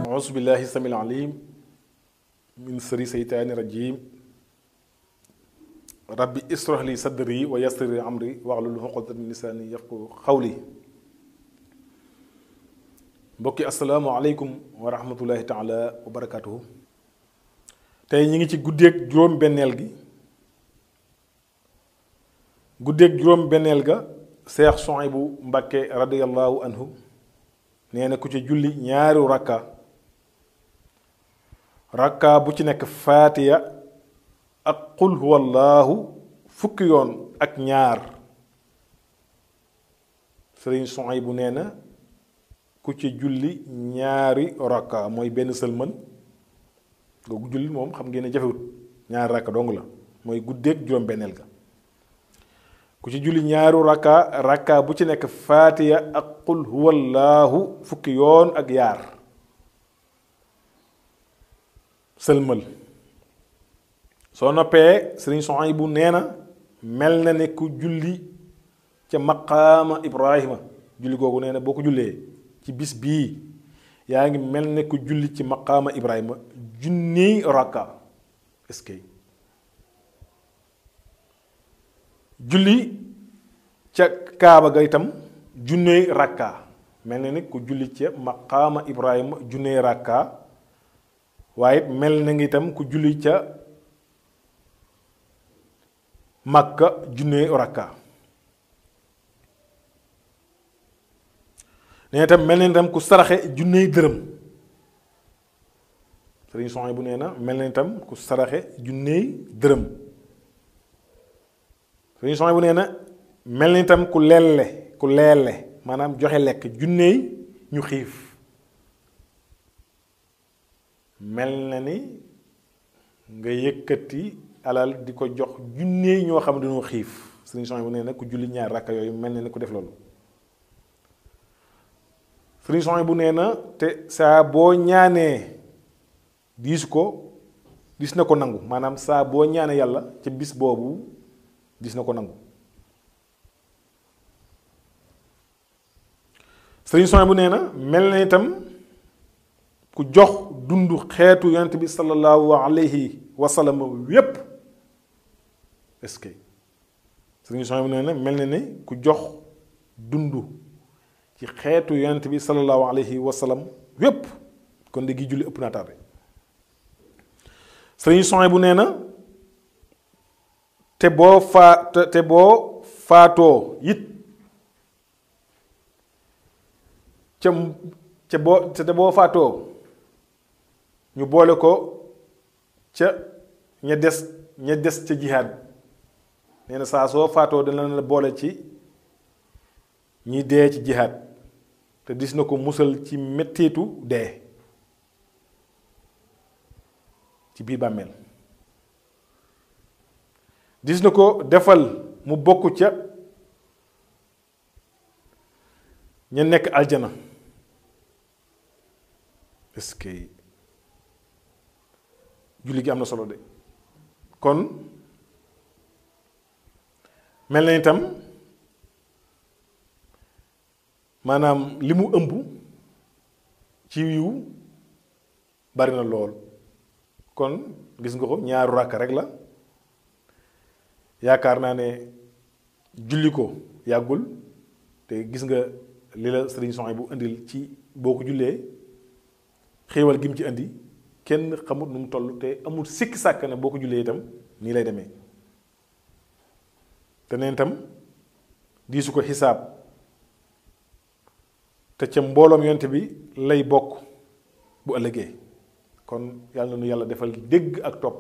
auzu billahi samil alim min sari seytaani rajim rabbi israh li sadri wa yassir li amri wahlul uqdatan min lisaani yafqahu qawli. mbokki assalaamu aleykum wa rahmatullahi taala wa barakatuhu. tey ñi ngi ci guddeeg juróom-benneel gi. guddeeg juróom-benneel ga Seex Suhaybu Mbàkke radiyallahu anhu nee na ku ci julli ñaari rakka bu ci nekk faatiya ak qul huwallahu fukki yoon ak ñaar. Sëriñ Suhaybu nee na ku ci julli ñaari rakka mooy benn sëlman googu julli moom xam ngeen ne jafewut ñaari rakka dong la mooy guddeeg juróom-benneel ga. ku ci julli ñaaru rakka bu ci nekk faatiya ak qul huwallahu fukki yoon ak yaar sëlmal. soo noppee Sëriñ Suhaybu nee na mel na ne ku julli ca maqaama Ibrahima julli googu nee na boo ko jullee ci bis bii yaa ngi mel ne ku julli ci maqaama Ibrahima junniy rakka. est-ce que julli ca Kaaba ga itam junniy rakka mel na ne ku julli ca maqaama Ibrahima junniy rakka waaye mel na ngi itam ku julli ca Makka junniy rakka. nee itam mel na itam ku saraxe junniy dërëm. Sëriñ Suhaybu nee na mel na itam ku saraxe junniy dërëm. Sëriñ Suhaybu nee na mel na itam ku leele maanaam joxe lekk junniy ñu xiif. mel na ni nga yëkkati alal di ko jox junniy ñoo xam ne dañoo xiif. Sëriñ Suhaybu nee na ku julli ñaar rakka yooyu mel na ni ku def loolu. Sëriñ Suhaybu nee na te saa boo ñaanee diis na ko nangu maanaam saa boo ñaanee yàlla ca bis boobu dis na ko nangu. Sëriñ Suhaybu nee na mel na itam ku jox dundu xeetu yonent bi sallallahu alayhi wa sallam yépp. est-ce que Sëriñ Suhaybu nee na mel na ni ku jox dundu ci xeetu yonent bi sallallahu alayhi wa sallam yépp kon de gi julli ëpp naa tardé. Sëriñ Suhaybu nee na te boo faatoo it te boo faatoo ñu boole ko ca ña des ca jihaad. nee na saa soo faatoo dana la boole ci ñi dee ci jihaad te dis na ko musal ci mettitu dee ci biir bàmmeel. dis na ko defal mu bokk ca ña nekk aljana. est-ce que julli gi am na solo de. kon mel na itam maanaam li mu ëmb ci yiw bari na lool. kon gis nga ko ñaaru ràkk rek la yaakaar naa ne julli ko yàggul te gis nga li la Sëriñ Suhaybu bu indil ci boo ko jullee xéewal gi mu ci indi kenn xamut nu mu toll te amul sikki sàkk ne boo ko jullee itam nii lay demee. te neen itam diisu ko xisaab te ca mbooloom yonent bi lay bokk bu ëllëgee. kon yàlla na nu yàlla defal dégg ak topp.